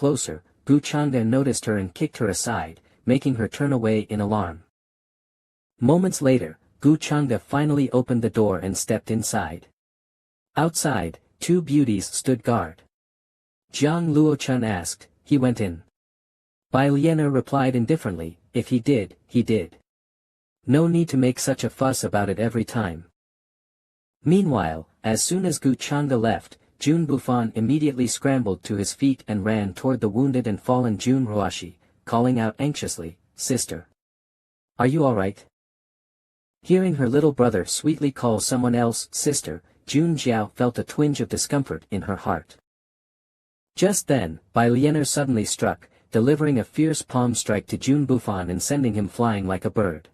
closer, Gu Chang'e noticed her and kicked her aside, making her turn away in alarm. Moments later, Gu Chang'e finally opened the door and stepped inside. Outside, two beauties stood guard. Jiang Luochun asked, "He went in?" Bai Lianer replied indifferently, "If he did, he did. No need to make such a fuss about it every time." Meanwhile, as soon as Gu Chang'e left, Jun Bufan immediately scrambled to his feet and ran toward the wounded and fallen Jun Roashi, calling out anxiously, "Sister. Are you alright?" Hearing her little brother sweetly call someone else sister, Jun Jiao felt a twinge of discomfort in her heart. Just then, Bai Lianer suddenly struck, delivering a fierce palm strike to Jun Bufan and sending him flying like a bird.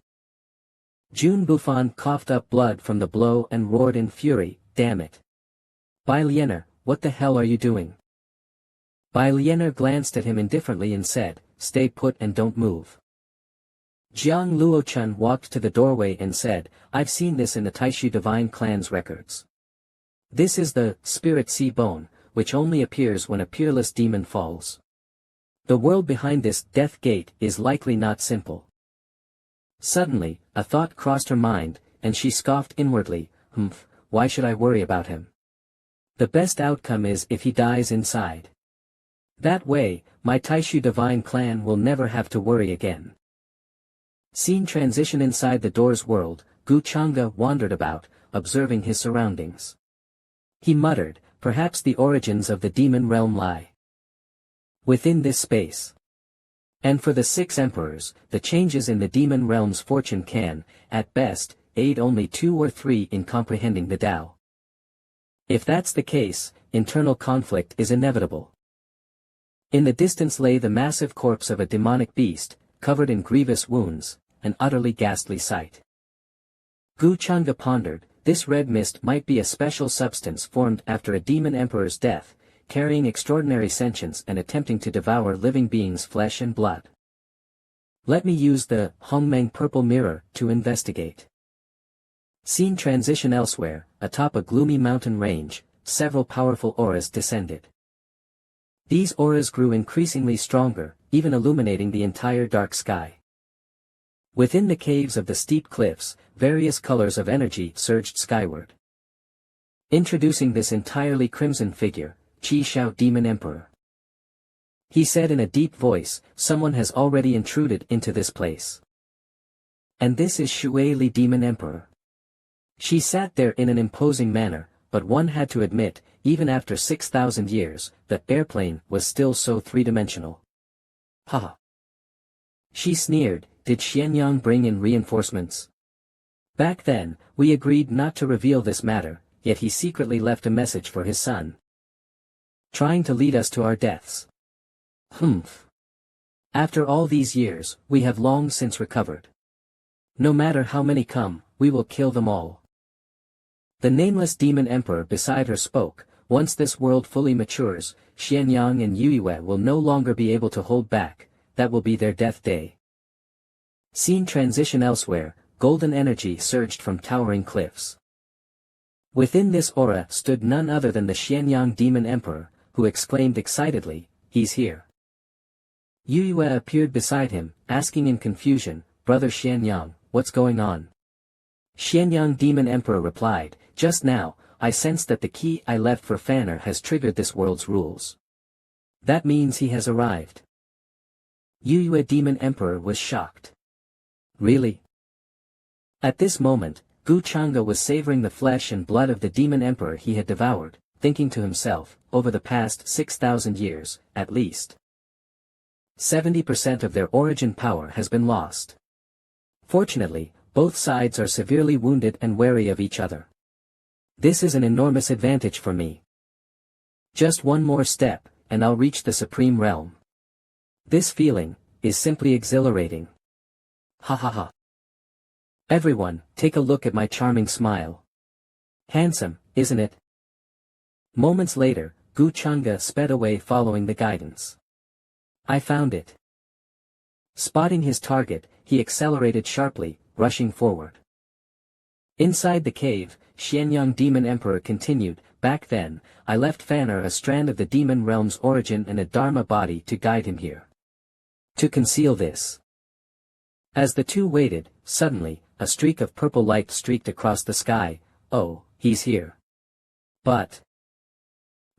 Jun Bufan coughed up blood from the blow and roared in fury, "Damn it! Bai Lianer, what the hell are you doing?" Bai Lianer glanced at him indifferently and said, "Stay put and don't move." Jiang Luochun walked to the doorway and said, "I've seen this in the Taishu Divine Clan's records. This is the spirit sea bone, which only appears when a peerless demon falls. The world behind this death gate is likely not simple." Suddenly, a thought crossed her mind, and she scoffed inwardly, "Why should I worry about him? The best outcome is if he dies inside. That way, my Taishu Divine Clan will never have to worry again." Scene transition inside the door's world, Gu Chang'e wandered about, observing his surroundings. He muttered, "Perhaps the origins of the demon realm lie within this space. And for the 6 emperors, the changes in the demon realm's fortune can, at best, aid only 2 or 3 in comprehending the Tao. If that's the case, internal conflict is inevitable." In the distance lay the massive corpse of a demonic beast, covered in grievous wounds, an utterly ghastly sight. Gu Chang'e pondered, this red mist might be a special substance formed after a demon emperor's death, carrying extraordinary sentience and attempting to devour living beings' flesh and blood. Let me use the Hongmeng purple mirror to investigate. Scene transition elsewhere, atop a gloomy mountain range, several powerful auras descended. These auras grew increasingly stronger, even illuminating the entire dark sky. Within the caves of the steep cliffs, various colors of energy surged skyward. Introducing this entirely crimson figure, Qi Shao Demon Emperor. He said in a deep voice, "Someone has already intruded into this place. And this is Shui Li Demon Emperor." She sat there in an imposing manner, but one had to admit, even after 6,000 years, the airplane was still so three-dimensional. "Ha!" She sneered, "Did Xianyang bring in reinforcements? Back then, we agreed not to reveal this matter, yet he secretly left a message for his son. Trying to lead us to our deaths. After all these years, we have long since recovered. No matter how many come, we will kill them all." The nameless demon emperor beside her spoke, "Once this world fully matures, Xianyang and Yueyue will no longer be able to hold back, that will be their death day." Scene transition elsewhere, golden energy surged from towering cliffs. Within this aura stood none other than the Xianyang demon emperor, who exclaimed excitedly, "He's here." Yueyue appeared beside him, asking in confusion, "Brother Xianyang, what's going on?" Xianyang demon emperor replied, "Just now, I sensed that the key I left for Fanner has triggered this world's rules. That means he has arrived." Yueyue demon emperor was shocked. "Really?" At this moment, Gu Chang'e was savoring the flesh and blood of the demon emperor he had devoured, thinking to himself, over the past 6,000 years, at least, 70% of their origin power has been lost. Fortunately, both sides are severely wounded and wary of each other. This is an enormous advantage for me. Just one more step, and I'll reach the supreme realm. This feeling is simply exhilarating. Ha ha ha. Everyone, take a look at my charming smile. Handsome, isn't it? Moments later, Gu Chang'e sped away following the guidance. "I found it." Spotting his target, he accelerated sharply, rushing forward. Inside the cave, Xianyang Demon Emperor continued, back then, I left Fanner a strand of the demon realm's origin and a Dharma body to guide him here. To conceal this. As the two waited, suddenly, a streak of purple light streaked across the sky. Oh, he's here. But,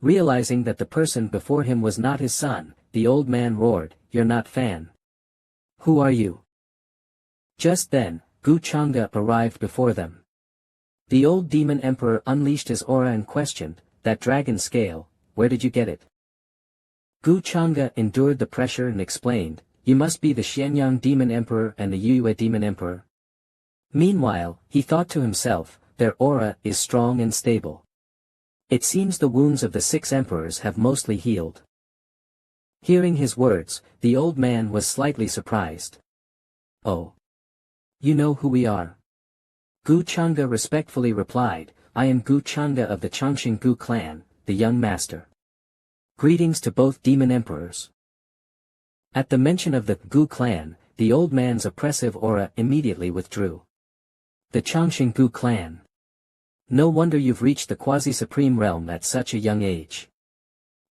realizing that the person before him was not his son, the old man roared, "You're not Fan. Who are you?" Just then, Gu Changde arrived before them. The old demon emperor unleashed his aura and questioned, "That dragon scale, where did you get it?" Gu Changde endured the pressure and explained, "You must be the Xianyang demon emperor and the Yue demon emperor." Meanwhile, he thought to himself, "Their aura is strong and stable. It seems the wounds of the 6 emperors have mostly healed." Hearing his words, the old man was slightly surprised. "Oh. You know who we are?" Gu Changde respectfully replied, "I am Gu Changde of the Changxing Gu clan, the young master. Greetings to both demon emperors." At the mention of the Gu clan, the old man's oppressive aura immediately withdrew. The Changxing Gu clan. No wonder you've reached the quasi-supreme realm at such a young age.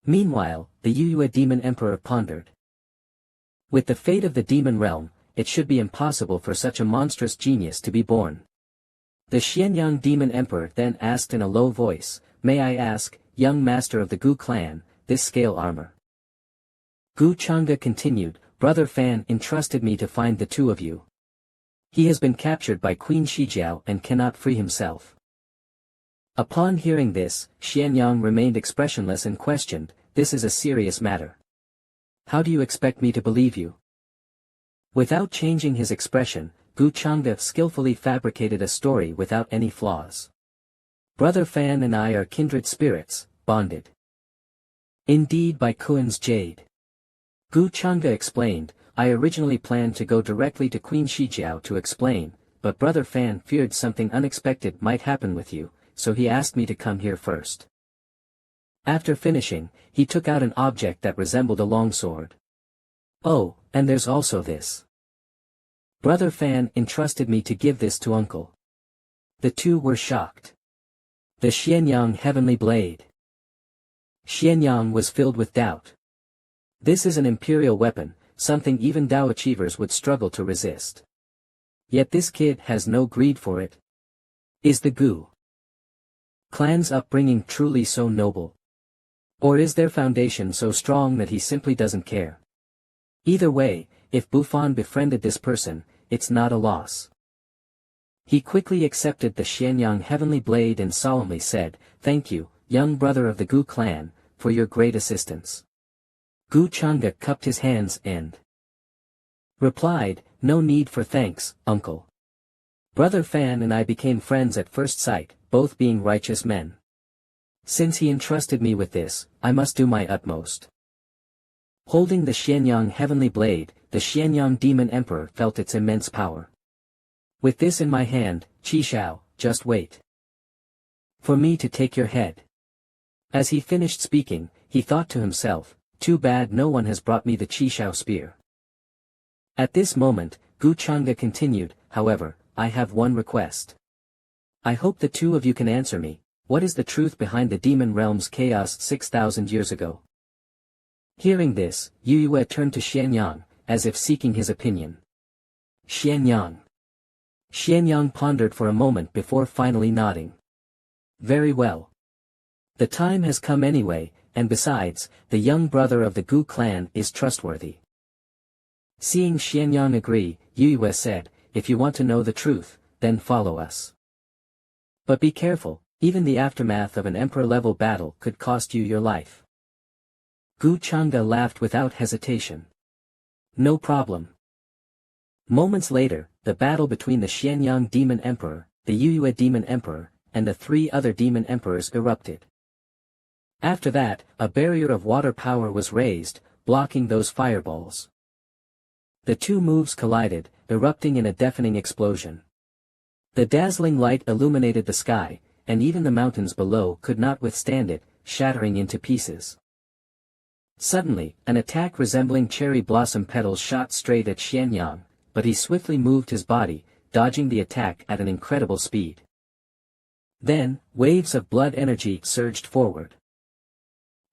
Meanwhile, the Yue demon emperor pondered. With the fate of the demon realm, it should be impossible for such a monstrous genius to be born. The Xianyang demon emperor then asked in a low voice, "May I ask, young master of the Gu clan, this scale armor?" Gu Changde continued, "Brother Fan entrusted me to find the two of you. He has been captured by Queen Shijiao and cannot free himself." Upon hearing this, Xianyang remained expressionless and questioned, "This is a serious matter. How do you expect me to believe you?" Without changing his expression, Gu Changde skillfully fabricated a story without any flaws. "Brother Fan and I are kindred spirits, bonded indeed by Kuan's jade." Gu Changde explained, "I originally planned to go directly to Queen Shijiao to explain, but Brother Fan feared something unexpected might happen with you, so he asked me to come here first." After finishing, he took out an object that resembled a longsword. "Oh, and there's also this. Brother Fan entrusted me to give this to uncle." The two were shocked. The Xianyang heavenly blade. Xianyang was filled with doubt. This is an imperial weapon, something even Dao achievers would struggle to resist. Yet this kid has no greed for it. Is the Gu clan's upbringing truly so noble? Or is their foundation so strong that he simply doesn't care? Either way, if Bufan befriended this person, it's not a loss. He quickly accepted the Xianyang heavenly blade and solemnly said, "Thank you, young brother of the Gu clan, for your great assistance." Gu Changde cupped his hands and replied, "No need for thanks, uncle. Brother Fan and I became friends at first sight, both being righteous men. Since he entrusted me with this, I must do my utmost." Holding the Xianyang heavenly blade, the Xianyang demon emperor felt its immense power. "With this in my hand, Qishao, just wait for me to take your head." As he finished speaking, he thought to himself, "Too bad no one has brought me the Qishao spear." At this moment, Gu Changde continued, "However, I have one request. I hope the two of you can answer me. What is the truth behind the demon realm's chaos 6,000 years ago?" Hearing this, Yue turned to Xianyang, as if seeking his opinion. "Xianyang." Xianyang pondered for a moment before finally nodding. "Very well. The time has come anyway, and besides, the young brother of the Gu clan is trustworthy." Seeing Xianyang agree, Yue said, "If you want to know the truth, then follow us. But be careful, even the aftermath of an emperor-level battle could cost you your life." Gu Changde laughed without hesitation. "No problem." Moments later, the battle between the Xianyang demon emperor, the Yue demon emperor, and the 3 other demon emperors erupted. After that, a barrier of water power was raised, blocking those fireballs. The two moves collided, erupting in a deafening explosion. The dazzling light illuminated the sky, and even the mountains below could not withstand it, shattering into pieces. Suddenly, an attack resembling cherry blossom petals shot straight at Xianyang, but he swiftly moved his body, dodging the attack at an incredible speed. Then, waves of blood energy surged forward.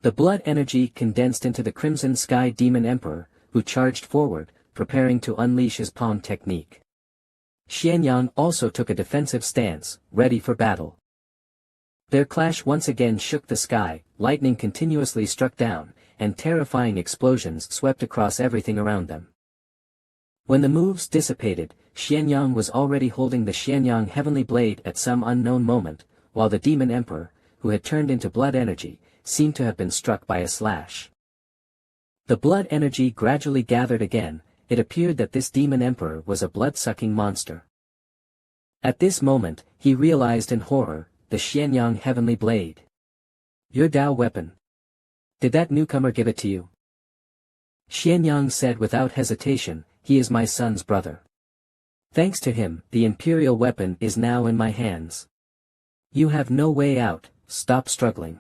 The blood energy condensed into the Crimson Sky Demon Emperor, who charged forward, preparing to unleash his palm technique. Xianyang also took a defensive stance, ready for battle. Their clash once again shook the sky, lightning continuously struck down, and terrifying explosions swept across everything around them. When the moves dissipated, Xianyang was already holding the Xianyang Heavenly Blade at some unknown moment, while the Demon Emperor, who had turned into blood energy, seemed to have been struck by a slash. The blood energy gradually gathered again. It appeared that this Demon Emperor was a blood-sucking monster. At this moment, he realized in horror, the Xianyang Heavenly Blade. Your Dao weapon. Did that newcomer give it to you? Xianyang said without hesitation, he is my son's brother. Thanks to him, the Imperial weapon is now in my hands. You have no way out, stop struggling.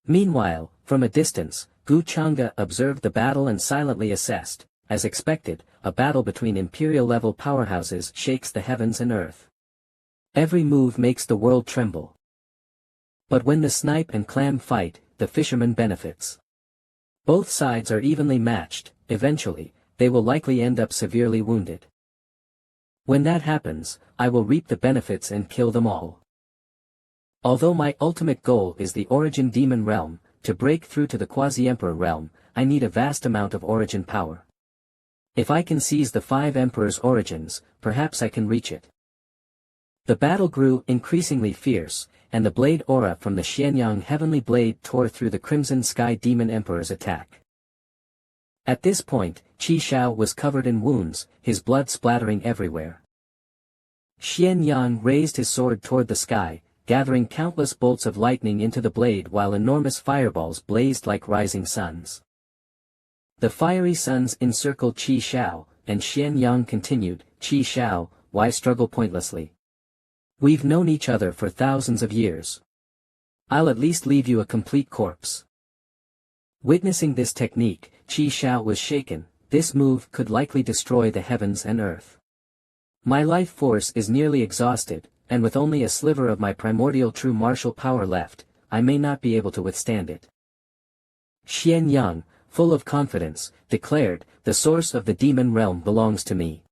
Meanwhile, from a distance, Gu Changde observed the battle and silently assessed. As expected, a battle between Imperial-level powerhouses shakes the heavens and earth. Every move makes the world tremble. But when the snipe and clam fight, the fisherman benefits. Both sides are evenly matched. Eventually, they will likely end up severely wounded. When that happens, I will reap the benefits and kill them all. Although my ultimate goal is the Origin Demon Realm, to break through to the Quasi-Emperor realm, I need a vast amount of origin power. If I can seize the 5 Emperors' origins, perhaps I can reach it. The battle grew increasingly fierce, and the blade aura from the Xianyang Heavenly Blade tore through the Crimson Sky Demon Emperor's attack. At this point, Qi Shao was covered in wounds, his blood splattering everywhere. Xianyang raised his sword toward the sky, gathering countless bolts of lightning into the blade while enormous fireballs blazed like rising suns. The fiery suns encircled Qi Shao, and Xianyang continued, Qi Shao, why struggle pointlessly? We've known each other for thousands of years. I'll at least leave you a complete corpse. Witnessing this technique, Qi Shao was shaken. This move could likely destroy the heavens and earth. My life force is nearly exhausted, and with only a sliver of my primordial true martial power left, I may not be able to withstand it. Xianyang, full of confidence, declared, the source of the demon realm belongs to me.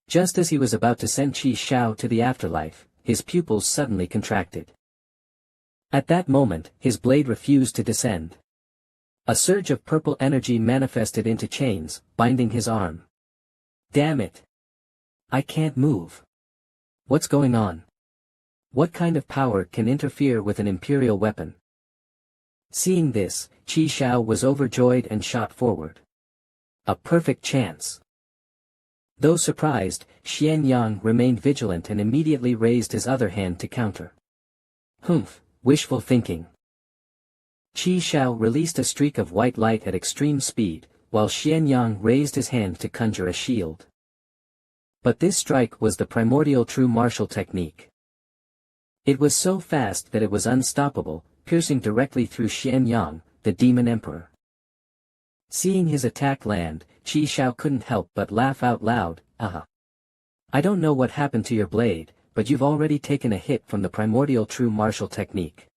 Just as he was about to send Qi Shao to the afterlife, his pupils suddenly contracted. At that moment, his blade refused to descend. A surge of purple energy manifested into chains, binding his arm. Damn it! I can't move. What's going on? What kind of power can interfere with an imperial weapon? Seeing this, Qi Shao was overjoyed and shot forward. A perfect chance. Though surprised, Xianyang remained vigilant and immediately raised his other hand to counter. Humph, wishful thinking. Qi Shao released a streak of white light at extreme speed, while Xianyang raised his hand to conjure a shield. But this strike was the primordial true martial technique. It was so fast that it was unstoppable, piercing directly through Xianyang, the Demon Emperor. Seeing his attack land, Qi Shao couldn't help but laugh out loud, aha. I don't know what happened to your blade, but you've already taken a hit from the primordial true martial technique.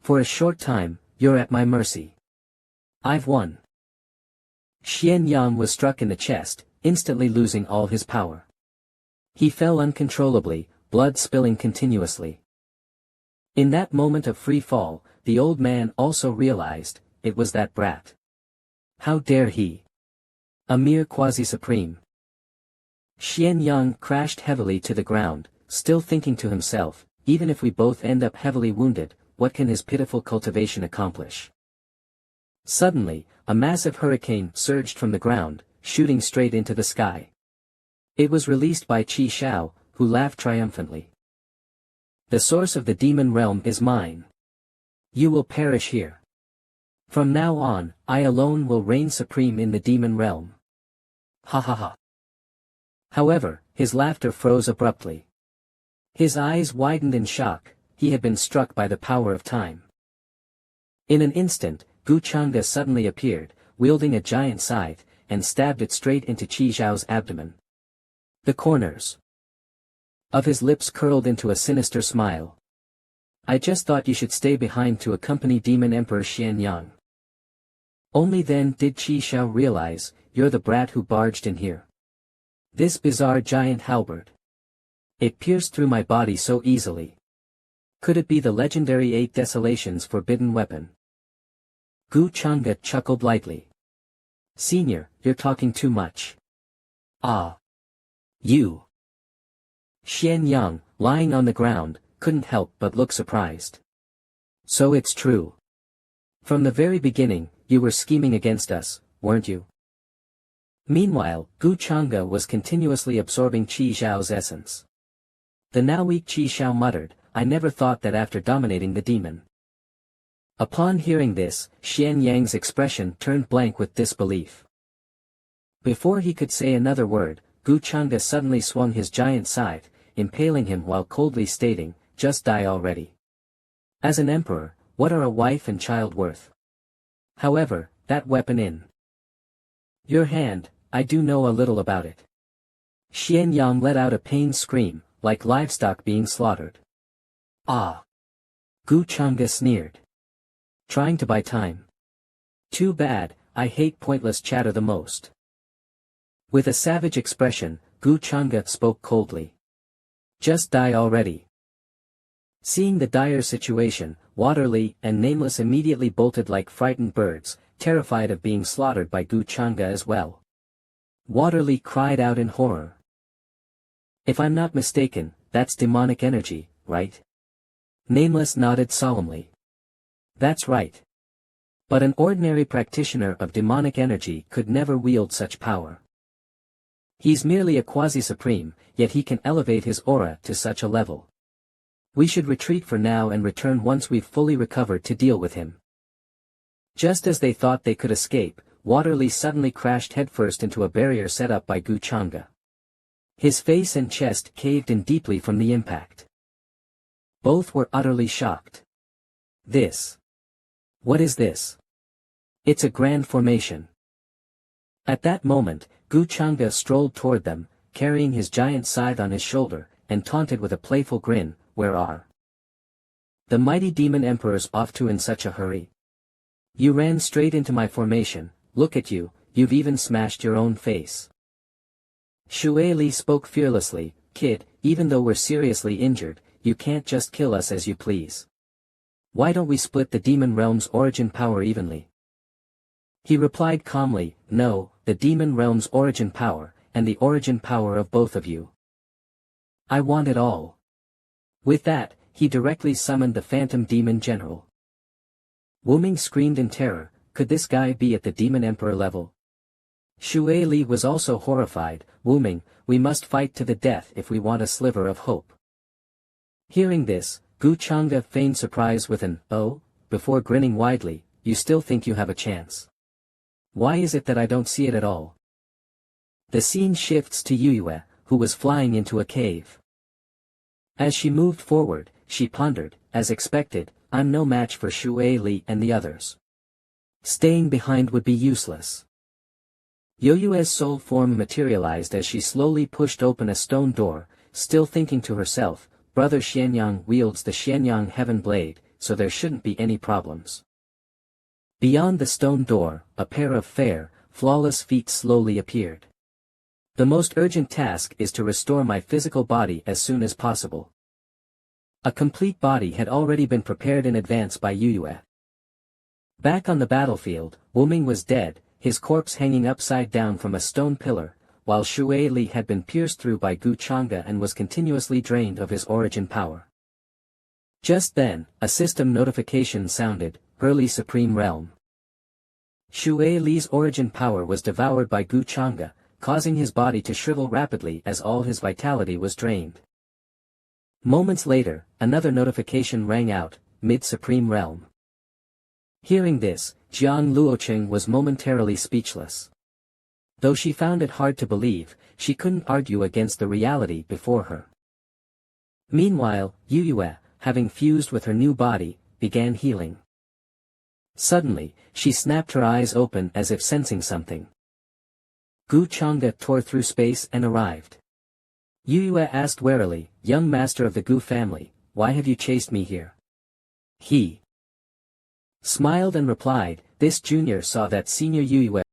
For a short time, you're at my mercy. I've won. Xianyang was struck in the chest, instantly losing all his power. He fell uncontrollably, blood spilling continuously. In that moment of free fall, the old man also realized, it was that brat. How dare he? A mere quasi-supreme. Xianyang crashed heavily to the ground, still thinking to himself, even if we both end up heavily wounded, what can his pitiful cultivation accomplish? Suddenly, a massive hurricane surged from the ground, shooting straight into the sky. It was released by Qi Shao, who laughed triumphantly. The source of the demon realm is mine. You will perish here. From now on, I alone will reign supreme in the demon realm. Ha ha ha. However, his laughter froze abruptly. His eyes widened in shock, he had been struck by the power of time. In an instant, Gu Changde suddenly appeared, wielding a giant scythe, and stabbed it straight into Qi Zhao's abdomen. The corners. Of his lips curled into a sinister smile. I just thought you should stay behind to accompany Demon Emperor Xianyang. Only then did Qi Xiao realize, you're the brat who barged in here. This bizarre giant halberd. It pierced through my body so easily. Could it be the legendary 8 Desolations forbidden weapon? Gu Chang'e chuckled lightly. Senior, you're talking too much. Ah. You. Xianyang, lying on the ground, couldn't help but look surprised. So it's true. From the very beginning, you were scheming against us, weren't you? Meanwhile, Gu Chang'e was continuously absorbing Qi Xiao's essence. The now weak Qi Xiao muttered, I never thought that after dominating the demon. Upon hearing this, Xianyang's expression turned blank with disbelief. Before he could say another word, Gu Chang'e suddenly swung his giant scythe, impaling him while coldly stating, just die already. As an emperor, what are a wife and child worth? However, that weapon in your hand, I do know a little about it. Xianyang let out a pained scream, like livestock being slaughtered. Ah! Gu Chang'e sneered. Trying to buy time. Too bad, I hate pointless chatter the most. With a savage expression, Gu Chang'e spoke coldly. Just die already. Seeing the dire situation, Waterly and Nameless immediately bolted like frightened birds, terrified of being slaughtered by Gu Chang'e as well. Waterly cried out in horror. If I'm not mistaken, that's demonic energy, right? Nameless nodded solemnly. That's right. But an ordinary practitioner of demonic energy could never wield such power. He's merely a quasi-supreme, yet he can elevate his aura to such a level. We should retreat for now and return once we've fully recovered to deal with him. Just as they thought they could escape, Waterly suddenly crashed headfirst into a barrier set up by Gu Chang'e. His face and chest caved in deeply from the impact. Both were utterly shocked. This. What is this? It's a grand formation. At that moment, Gu Chang'e strolled toward them, carrying his giant scythe on his shoulder, and taunted with a playful grin, where are the mighty demon emperors off to in such a hurry? You ran straight into my formation, look at you, you've even smashed your own face. Shui Li spoke fearlessly, kid, even though we're seriously injured, you can't just kill us as you please. Why don't we split the demon realm's origin power evenly? He replied calmly, no, the demon realm's origin power, and the origin power of both of you. I want it all. With that, he directly summoned the Phantom Demon General. Wu Ming screamed in terror, could this guy be at the Demon Emperor level? Shui Li was also horrified, Wu Ming, we must fight to the death if we want a sliver of hope. Hearing this, Gu Chang'e feigned surprise with an, oh, before grinning widely, you still think you have a chance. Why is it that I don't see it at all? The scene shifts to Yue, who was flying into a cave. As she moved forward, she pondered, as expected, I'm no match for Shui Li and the others. Staying behind would be useless. Yue's soul form materialized as she slowly pushed open a stone door, still thinking to herself, Brother Xianyang wields the Xianyang Heaven Blade, so there shouldn't be any problems. Beyond the stone door, a pair of fair, flawless feet slowly appeared. The most urgent task is to restore my physical body as soon as possible. A complete body had already been prepared in advance by Yue. Back on the battlefield, Wu Ming was dead, his corpse hanging upside down from a stone pillar, while Shui Li had been pierced through by Gu Chang'e and was continuously drained of his origin power. Just then, a system notification sounded, Early Supreme Realm. Shui Li's origin power was devoured by Gu Chang'e, causing his body to shrivel rapidly as all his vitality was drained. Moments later, another notification rang out, Mid-Supreme Realm. Hearing this, Jiang Luoqing was momentarily speechless. Though she found it hard to believe, she couldn't argue against the reality before her. Meanwhile, Yue, having fused with her new body, began healing. Suddenly, she snapped her eyes open as if sensing something. Gu Chang'e tore through space and arrived. Yue asked warily, young master of the Gu family, why have you chased me here? He smiled and replied, this junior saw that Senior Yue